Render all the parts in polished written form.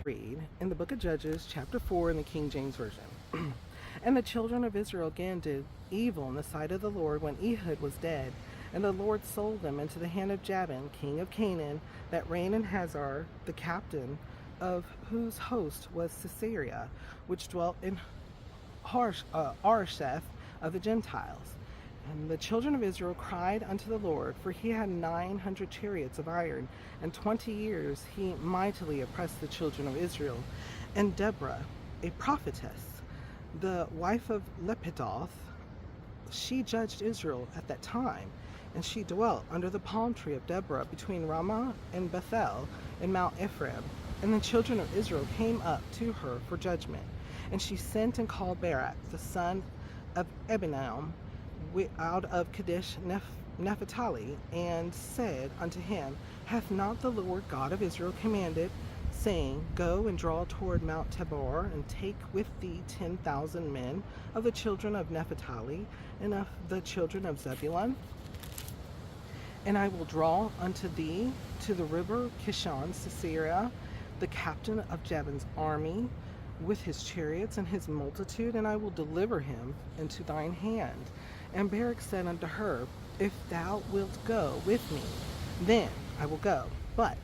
Read in the book of Judges, chapter 4, in the King James Version. And the children of Israel again did evil in the sight of the Lord when Ehud was dead. And the Lord sold them into the hand of Jabin, king of Canaan, that reigned in Hazor, the captain of whose host was Sisera, which dwelt in Arsheth of the Gentiles. And the children of Israel cried unto the Lord, for he had 900 chariots of iron, and 20 years he mightily oppressed the children of Israel. And Deborah, a prophetess, the wife of Lepidoth, she judged Israel at that time, and she dwelt under the palm tree of Deborah between Ramah and Bethel in Mount Ephraim. And the children of Israel came up to her for judgment. And she sent and called Barak, the son of Abinoam, out of Kadesh Naphtali, and said unto him, Hath not the Lord God of Israel commanded, saying, Go and draw toward Mount Tabor, and take with thee 10,000 men of the children of Naphtali, and of the children of Zebulun? And I will draw unto thee to the river Kishon Sisera, the captain of Jabin's army, with his chariots and his multitude, and I will deliver him into thine hand. And Barak said unto her, If thou wilt go with me, then I will go. But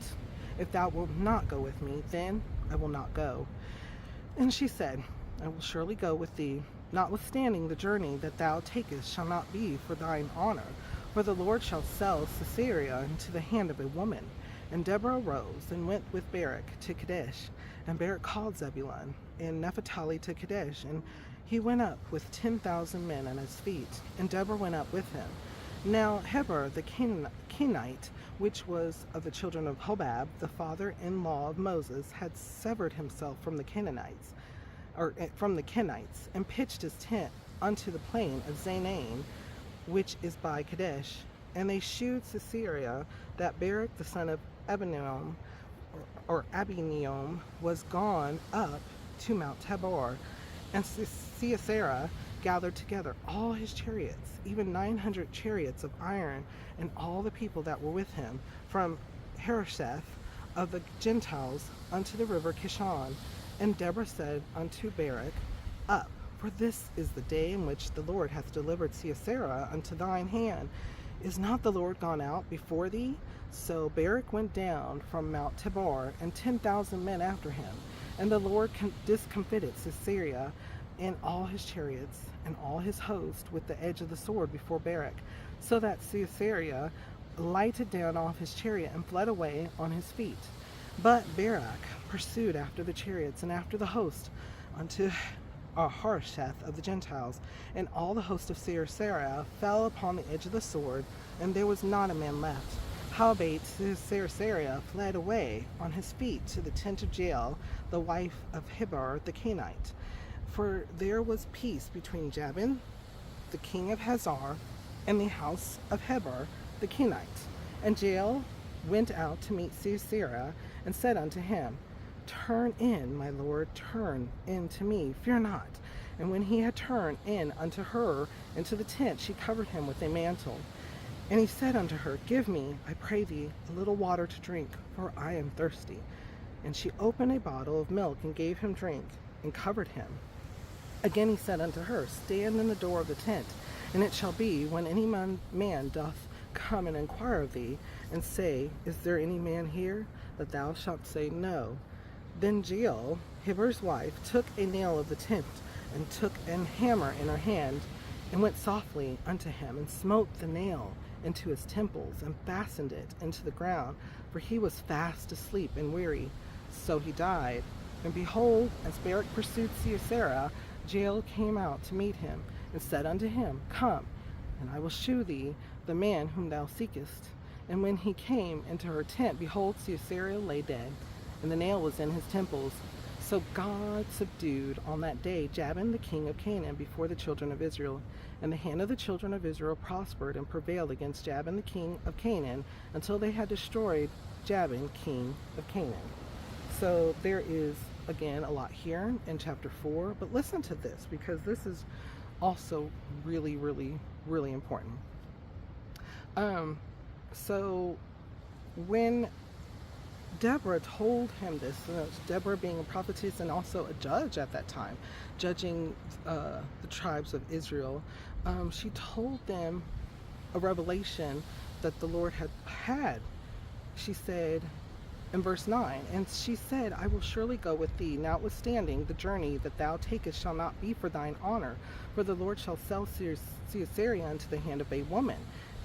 if thou wilt not go with me, then I will not go. And she said, I will surely go with thee, notwithstanding the journey that thou takest shall not be for thine honor, for the Lord shall sell Sisera into the hand of a woman. And Deborah arose and went with Barak to Kadesh. And Barak called Zebulun and Naphtali to Kadesh, and he went up with 10,000 men on his feet, and Deborah went up with him. Now Heber the Kenite, which was of the children of Hobab, the father-in-law of Moses, had severed himself from the Canaanites, and pitched his tent unto the plain of Zaanaim, which is by Kadesh. And they shewed Sisera that Barak the son of Abinoam, Abinoam, was gone up to Mount Tabor. And Sisera gathered together all his chariots, even 900 chariots of iron, and all the people that were with him, from Harosheth of the Gentiles unto the river Kishon. And Deborah said unto Barak, Up, for this is the day in which the Lord hath delivered Sisera unto thine hand. Is not the Lord gone out before thee? So Barak went down from Mount Tabor, and 10,000 men after him. And the Lord discomfited Sisera and all his chariots and all his host with the edge of the sword before Barak, so that Sisera lighted down off his chariot and fled away on his feet. But Barak pursued after the chariots and after the host unto Harosheth of the Gentiles, and all the host of Sisera fell upon the edge of the sword, and there was not a man left. Howbeit Sisera fled away on his feet to the tent of Jael, the wife of Heber the Kenite. For there was peace between Jabin, the king of Hazor, and the house of Heber the Kenite. And Jael went out to meet Sisera, and said unto him, Turn in, my lord, turn in to me, fear not. And when he had turned in unto her into the tent, she covered him with a mantle. And he said unto her, Give me, I pray thee, a little water to drink, for I am thirsty. And she opened a bottle of milk, and gave him drink, and covered him. Again he said unto her, Stand in the door of the tent, and it shall be, when any man doth come and inquire of thee, and say, Is there any man here? That thou shalt say, No. Then Jael, Heber's wife, took a nail of the tent, and took an hammer in her hand, and went softly unto him, and smote the nail into his temples, and fastened it into the ground, for he was fast asleep and weary. So he died. And behold, as Barak pursued Sisera, Jael came out to meet him, and said unto him, Come, and I will shew thee the man whom thou seekest. And when he came into her tent, behold, Sisera lay dead, and the nail was in his temples. So God subdued on that day Jabin the king of Canaan before the children of Israel. And the hand of the children of Israel prospered and prevailed against Jabin the king of Canaan, until they had destroyed Jabin king of Canaan. So there is, again, a lot here in chapter 4. But listen to this, because this is also really, really, really important. So when Deborah told him this. Deborah being a prophetess and also a judge at that time, judging the tribes of Israel. She told them a revelation that the Lord had. She said in verse 9, and she said, I will surely go with thee, notwithstanding the journey that thou takest shall not be for thine honor, for the Lord shall sell Sisera into the hand of a woman.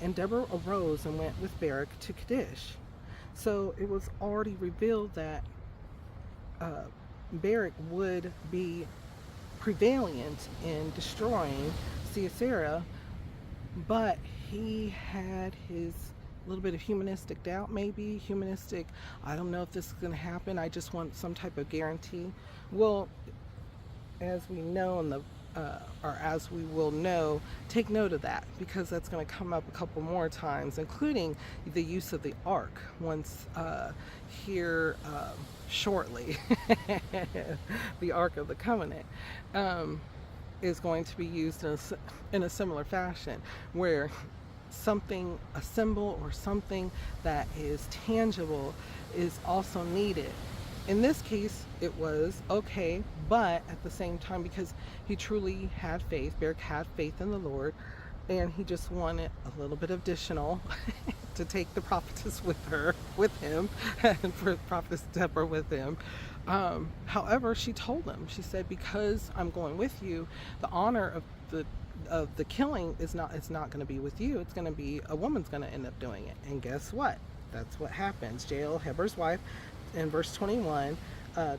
And Deborah arose and went with Barak to Kadesh. So it was already revealed that Barak would be prevalent in destroying Sisera, but he had his little bit of humanistic doubt, maybe humanistic, I don't know if this is going to happen, I just want some type of guarantee. Well, as we know in the or as we will know, take note of that, because that's going to come up a couple more times, including the use of the ark once here shortly. The Ark of the Covenant is going to be used in a similar fashion, where something, a symbol or something that is tangible is also needed. In this case, it was okay, but at the same time, because he truly had faith, Barak had faith in the Lord, and he just wanted a little bit additional to take the prophetess with him, and for prophetess Deborah with him. However, she told him, she said, because I'm going with you, the honor of the killing it's not going to be with you. It's going to be a woman's going to end up doing it. And guess what? That's what happens. Jael, Heber's wife, in verse 21,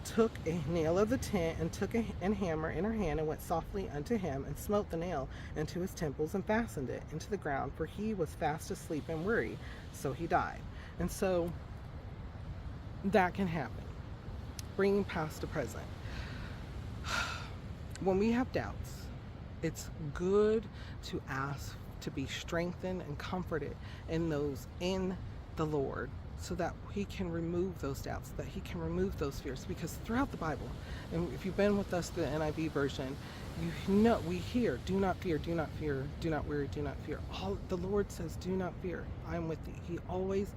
took a nail of the tent and took a hammer in her hand and went softly unto him and smote the nail into his temples and fastened it into the ground, for he was fast asleep and weary. So he died. And so that can happen. Bringing past to present. When we have doubts, it's good to ask to be strengthened and comforted in the Lord, so that he can remove those doubts, that he can remove those fears. Because throughout the Bible, and if you've been with us, the NIV version, you know we hear, do not fear, do not fear, do not worry, do not fear. All the Lord says, do not fear, I am with thee. He always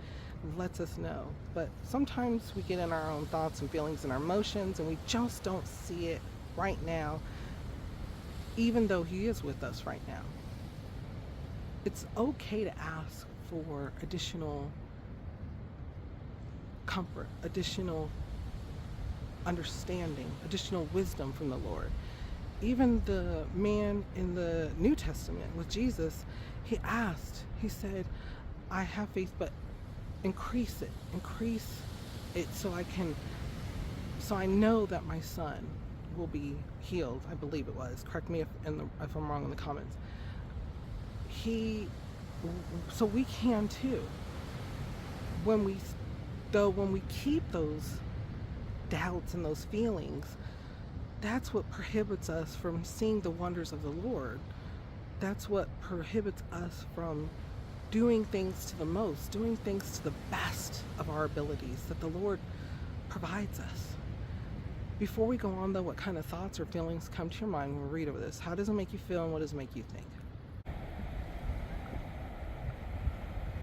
lets us know. But sometimes we get in our own thoughts and feelings and our emotions, and we just don't see it right now, even though he is with us right now. It's okay to ask for additional comfort, additional understanding, additional wisdom from the Lord. Even the man in the New Testament with Jesus, he asked, he said, I have faith, but increase it so I know that my son will be healed. I believe it was. Correct me if I'm wrong in the comments. So we can too. When we keep those doubts and those feelings, that's what prohibits us from seeing the wonders of the Lord. That's what prohibits us from doing things to the most, doing things to the best of our abilities that the Lord provides us. Before we go on though, what kind of thoughts or feelings come to your mind when we read over this? How does it make you feel, and what does it make you think?